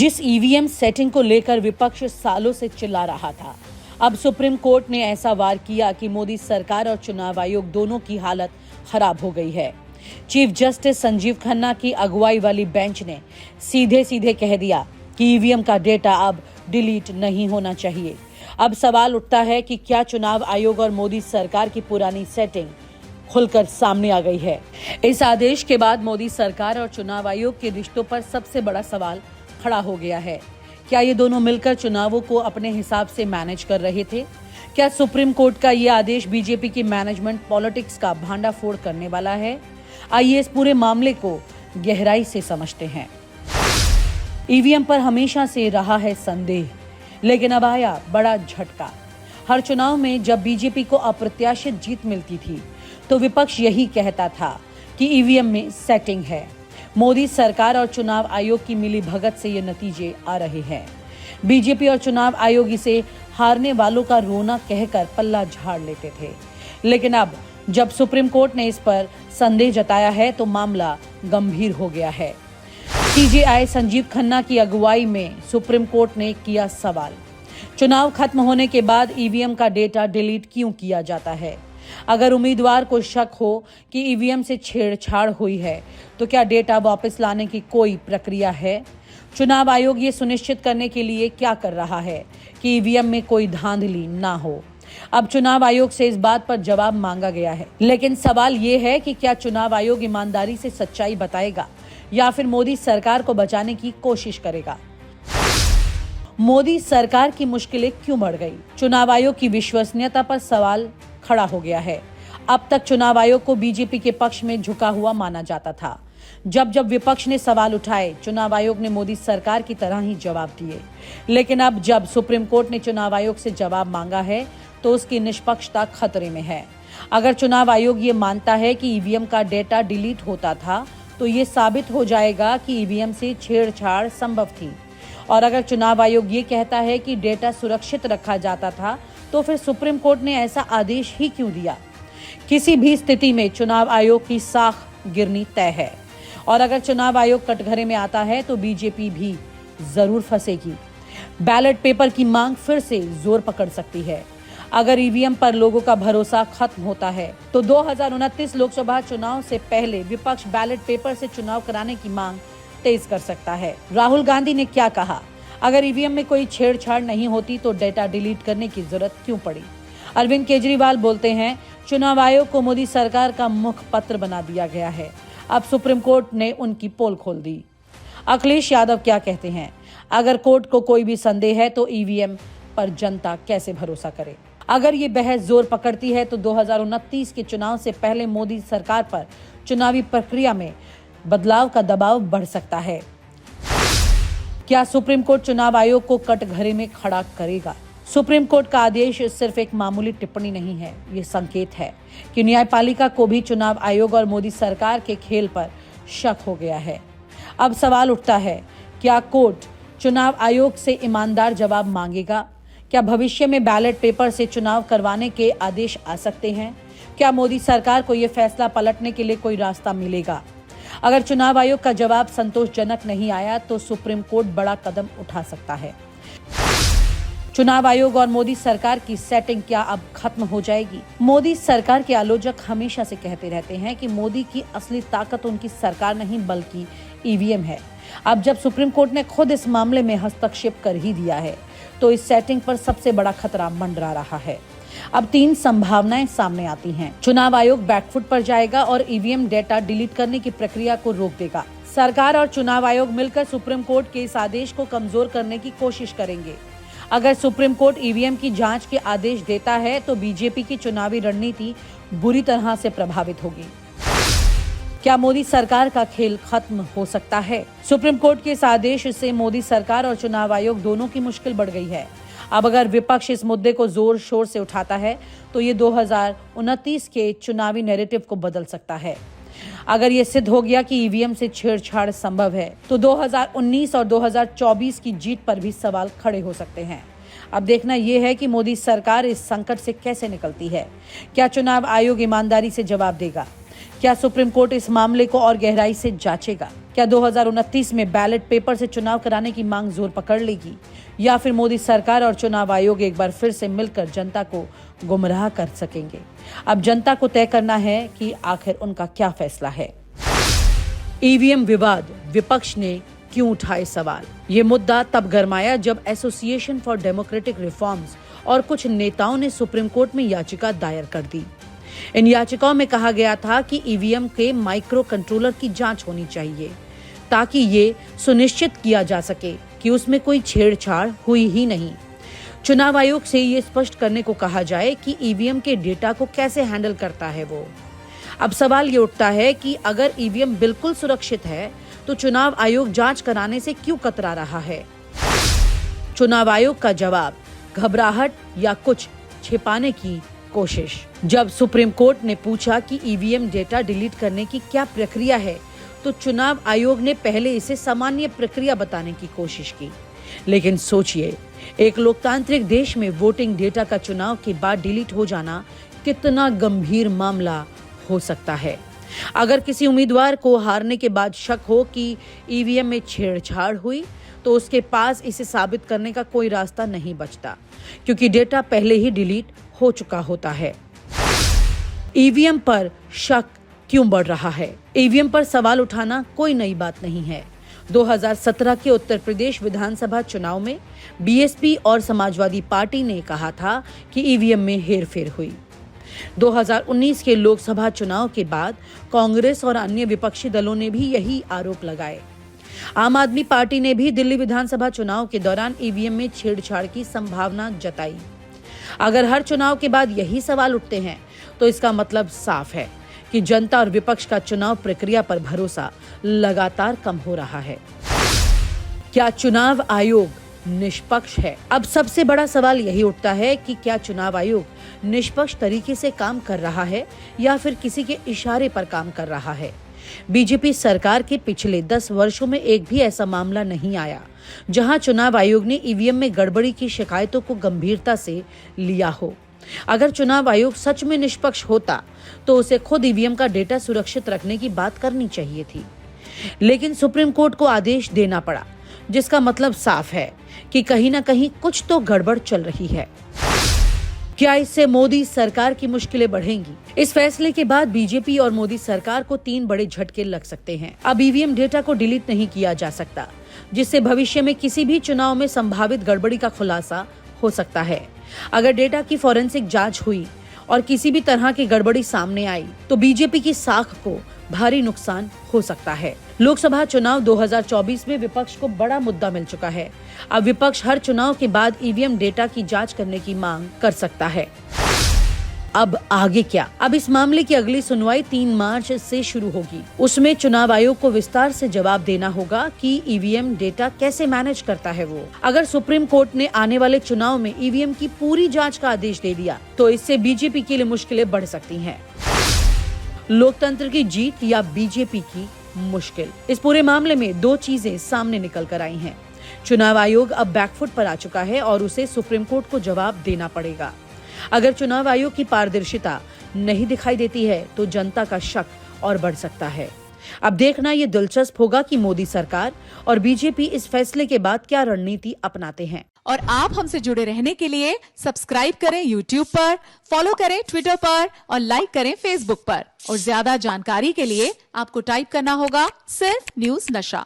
जिस EVM setting को लेकर विपक्ष सालों से चिल्ला रहा था, अब सुप्रीम कोर्ट ने ऐसा वार किया कि मोदी सरकार और चुनाव आयोग दोनों की हालत खराब हो गई है। चीफ जस्टिस संजीव खन्ना की अगुवाई वाली बेंच ने सीधे सीधे कह दिया कि ईवीएम का डेटा अब डिलीट नहीं होना चाहिए। अब सवाल उठता है कि क्या चुनाव आयोग और मोदी सरकार की पुरानी सेटिंग खुलकर सामने आ गई है। इस आदेश के बाद मोदी सरकार और चुनाव आयोग के रिश्तों पर सबसे बड़ा सवाल खड़ा हो गया है। क्या ये दोनों मिलकर चुनावों को अपने हिसाब से मैनेज कर रहे थे? क्या सुप्रीम कोर्ट का ये आदेश बीजेपी की मैनेजमेंट पॉलिटिक्स का भांडाफोड़ करने वाला है? आइए इस पूरे मामले को गहराई से समझते हैं। ईवीएम पर हमेशा से रहा है संदेह, लेकिन अब आया बड़ा झटका। हर चुनाव में जब बीजेपी को अप्रत्याशित जीत मिलती थी तो विपक्ष यही कहता था कि ईवीएम में सेटिंग है। मोदी सरकार और चुनाव आयोग की मिली भगत से ये नतीजे आ रहे हैं। बीजेपी और चुनाव आयोग इसे हारने वालों का रोना कहकर पल्ला झाड़ लेते थे, लेकिन अब जब सुप्रीम कोर्ट ने इस पर संदेह जताया है तो मामला गंभीर हो गया है। सीजेआई संजीव खन्ना की अगुवाई में सुप्रीम कोर्ट ने किया सवाल, चुनाव खत्म होने के बाद ईवीएम का डेटा डिलीट क्यों किया जाता है? अगर उम्मीदवार को शक हो कि ईवीएम से छेड़छाड़ हुई है तो क्या डेटा वापस लाने की कोई प्रक्रिया है? चुनाव आयोग ये सुनिश्चित करने के लिए क्या कर रहा है कि ईवीएम में कोई धांधली ना हो? अब चुनाव आयोग से इस बात पर जवाब मांगा गया है, लेकिन सवाल ये है कि क्या चुनाव आयोग ईमानदारी से सच्चाई बताएगा या फिर मोदी सरकार को बचाने की कोशिश करेगा? मोदी सरकार की मुश्किलें क्यों बढ़ गई? चुनाव आयोग की विश्वसनीयता पर सवाल खड़ा हो गया है। अब तक चुनाव आयोग को बीजेपी के पक्ष में झुका हुआ माना जाता था। जब जब विपक्ष ने सवाल उठाए, चुनाव आयोग ने मोदी सरकार की तरह ही जवाब दिए। लेकिन अब जब सुप्रीम कोर्ट ने चुनाव आयोग से जवाब मांगा है तो उसकी निष्पक्षता खतरे में है। अगर चुनाव आयोग ये मानता है कि ईवीएम का डेटा डिलीट होता था तो ये साबित हो जाएगा कि ईवीएम से छेड़छाड़ संभव थी। और अगर चुनाव आयोग ये कहता है कि डेटा सुरक्षित रखा जाता था तो फिर सुप्रीम कोर्ट ने ऐसा आदेश ही क्यों दिया? किसी भी स्थिति में चुनाव आयोग की साख गिरनी तय है, और अगर चुनाव आयोग कटघरे में आता है तो बीजेपी भी जरूर फंसेगी। बैलेट पेपर की मांग फिर से जोर पकड़ सकती है। अगर ईवीएम पर लोगों का भरोसा खत्म होता है तो 2029 लोकसभा चुनाव से पहले विपक्ष बैलेट पेपर से चुनाव कराने की मांग तेज कर सकता है। राहुल गांधी ने क्या कहा? अगर ईवीएम में कोई छेड़छाड़ नहीं होती तो डेटा डिलीट करने की जरूरत क्यों पड़ी? अरविंद केजरीवाल बोलते हैं, चुनाव आयोग को मोदी सरकार का मुखपत्र बना दिया गया है। अब सुप्रीम कोर्ट ने उनकी पोल खोल दी। अखिलेश यादव क्या कहते हैं? अगर कोर्ट को कोई भी संदेह है तो ईवीएम पर जनता कैसे भरोसा करे? अगर ये बहस जोर पकड़ती है तो 2029 के चुनाव से पहले मोदी सरकार पर चुनावी प्रक्रिया में बदलाव का दबाव बढ़ सकता है। क्या सुप्रीम कोर्ट चुनाव आयोग को कटघरे में खड़ा करेगा? सुप्रीम कोर्ट का आदेश सिर्फ एक मामूली टिप्पणी नहीं है, ये संकेत है कि न्यायपालिका को भी चुनाव आयोग और मोदी सरकार के खेल पर शक हो गया है। अब सवाल उठता है, क्या कोर्ट चुनाव आयोग से ईमानदार जवाब मांगेगा? क्या भविष्य में बैलेट पेपर से चुनाव करवाने के आदेश आ सकते हैं? क्या मोदी सरकार को ये फैसला पलटने के लिए कोई रास्ता मिलेगा? अगर चुनाव आयोग का जवाब संतोषजनक नहीं आया तो सुप्रीम कोर्ट बड़ा कदम उठा सकता है। चुनाव आयोग और मोदी सरकार की सेटिंग क्या अब खत्म हो जाएगी? मोदी सरकार के आलोचक हमेशा से कहते रहते हैं कि मोदी की असली ताकत उनकी सरकार नहीं बल्कि ईवीएम है। अब जब सुप्रीम कोर्ट ने खुद इस मामले में हस्तक्षेप कर ही दिया है तो इस सेटिंग पर सबसे बड़ा खतरा मंडरा रहा है। अब 3 संभावनाएं सामने आती हैं। चुनाव आयोग बैकफुट पर जाएगा और ईवीएम डेटा डिलीट करने की प्रक्रिया को रोक देगा। सरकार और चुनाव आयोग मिलकर सुप्रीम कोर्ट के इस आदेश को कमजोर करने की कोशिश करेंगे। अगर सुप्रीम कोर्ट ईवीएम की जांच के आदेश देता है तो बीजेपी की चुनावी रणनीति बुरी तरह से प्रभावित होगी। क्या मोदी सरकार का खेल खत्म हो सकता है? सुप्रीम कोर्ट के इस आदेश से मोदी सरकार और चुनाव आयोग दोनों की मुश्किल बढ़ गई है। अब अगर विपक्ष इस मुद्दे को जोर शोर से उठाता है तो ये 2029 के चुनावी नैरेटिव को बदल सकता है। अगर ये सिद्ध हो गया कि ईवीएम से छेड़छाड़ संभव है तो 2019 और 2024 की जीत पर भी सवाल खड़े हो सकते हैं। अब देखना यह है कि मोदी सरकार इस संकट से कैसे निकलती है। क्या चुनाव आयोग ईमानदारी से जवाब देगा? क्या सुप्रीम कोर्ट इस मामले को और गहराई से जांचेगा? क्या 2029 में बैलेट पेपर से चुनाव कराने की मांग जोर पकड़ लेगी या फिर मोदी सरकार और चुनाव आयोग एक बार फिर से मिलकर जनता को गुमराह कर सकेंगे? अब जनता को तय करना है कि आखिर उनका क्या फैसला है। ईवीएम विवाद, विपक्ष ने क्यों उठाए सवाल? ये मुद्दा तब गरमाया जब एसोसिएशन फॉर डेमोक्रेटिक रिफॉर्म्स और कुछ नेताओं ने सुप्रीम कोर्ट में याचिका दायर कर दी। इन याचिकाओं में कहा गया था कि ईवीएम के माइक्रो कंट्रोलर की जांच होनी चाहिए ताकि ये सुनिश्चित किया जा सके कि उसमें कोई छेड़छाड़ हुई ही नहीं। चुनाव आयोग से ये स्पष्ट करने को कहा जाए कि ईवीएम के डेटा को कैसे हैंडल करता है वो। अब सवाल ये उठता है कि अगर ईवीएम बिल्कुल सुरक्षित है तो चुनाव आयोग जांच कराने से क्यों कतरा रहा है? चुनाव आयोग का जवाब, घबराहट या कुछ छिपाने की कोशिश। जब सुप्रीम कोर्ट ने पूछा कि ईवीएम डेटा डिलीट करने की क्या प्रक्रिया है, तो चुनाव आयोग ने पहले इसे सामान्य प्रक्रिया बताने की कोशिश की। लेकिन सोचिए, एक लोकतांत्रिक देश में वोटिंग डेटा का चुनाव के बाद डिलीट हो जाना कितना गंभीर मामला हो सकता है। अगर किसी उम्मीदवार को हारने के बाद शक हो कि ईवीएम में छेड़छाड़ हुई, तो उसके पास इसे साबित करने का कोई रास्ता नहीं बचता, क्योंकि डेटा पहले ही डिलीट हो चुका होता है। ईवीएम पर शक क्यों बढ़ रहा है? ईवीएम पर सवाल उठाना कोई नई बात नहीं है। 2017 के उत्तर प्रदेश विधानसभा चुनाव में बीएसपी और समाजवादी पार्टी ने कहा था कि ईवीएम में हेरफेर हुई। 2019 के लोकसभा चुनाव के बाद कांग्रेस और अन्य विपक्षी दलों ने भी यही आरोप लगाए। आम आदमी पार्टी ने भी दिल्ली विधानसभा चुनाव के दौरान ईवीएम में छेड़छाड़ की संभावना जताई। अगर हर चुनाव के बाद यही सवाल उठते हैं, तो इसका मतलब साफ है कि जनता और विपक्ष का चुनाव प्रक्रिया पर भरोसा लगातार कम हो रहा है। क्या चुनाव आयोग निष्पक्ष है? अब सबसे बड़ा सवाल यही उठता है कि क्या चुनाव आयोग निष्पक्ष तरीके से काम कर रहा है या फिर किसी के इशारे पर काम कर रहा है। बीजेपी सरकार के पिछले 10 वर्षों में एक भी ऐसा मामला नहीं आया जहां चुनाव आयोग ने ईवीएम में गड़बड़ी की शिकायतों को गंभीरता से लिया हो। अगर चुनाव आयोग सच में निष्पक्ष होता तो उसे खुद ईवीएम का डेटा सुरक्षित रखने की बात करनी चाहिए थी, लेकिन सुप्रीम कोर्ट को आदेश देना पड़ा, जिसका मतलब साफ है कि कहीं ना कहीं कुछ तो गड़बड़ चल रही है। क्या इससे मोदी सरकार की मुश्किलें बढ़ेंगी? इस फैसले के बाद बीजेपी और मोदी सरकार को 3 बड़े झटके लग सकते हैं। अब ईवीएम डेटा को डिलीट नहीं किया जा सकता, जिससे भविष्य में किसी भी चुनाव में संभावित गड़बड़ी का खुलासा हो सकता है। अगर डेटा की फॉरेंसिक जांच हुई और किसी भी तरह की गड़बड़ी सामने आई, तो बीजेपी की साख को भारी नुकसान हो सकता है। लोकसभा चुनाव 2024 में विपक्ष को बड़ा मुद्दा मिल चुका है। अब विपक्ष हर चुनाव के बाद ईवीएम डेटा की जांच करने की मांग कर सकता है। अब आगे क्या? अब इस मामले की अगली सुनवाई 3 मार्च से शुरू होगी। उसमें चुनाव आयोग को विस्तार से जवाब देना होगा कि ईवीएम डेटा कैसे मैनेज करता है वो। अगर सुप्रीम कोर्ट ने आने वाले चुनाव में ईवीएम की पूरी जांच का आदेश दे दिया, तो इससे बीजेपी के लिए मुश्किलें बढ़ सकती हैं। लोकतंत्र की जीत या बीजेपी की मुश्किल? इस पूरे मामले में 2 चीजें सामने निकल कर आई हैं। चुनाव आयोग अब बैकफुट पर आ चुका है और उसे सुप्रीम कोर्ट को जवाब देना पड़ेगा। अगर चुनाव आयोग की पारदर्शिता नहीं दिखाई देती है, तो जनता का शक और बढ़ सकता है। अब देखना ये दिलचस्प होगा कि मोदी सरकार और बीजेपी इस फैसले के बाद क्या रणनीति अपनाते हैं। और आप हमसे जुड़े रहने के लिए सब्सक्राइब करें YouTube पर, फॉलो करें Twitter पर और लाइक करें Facebook पर। और ज्यादा जानकारी के लिए आपको टाइप करना होगा सिर्फ न्यूज़ नशा।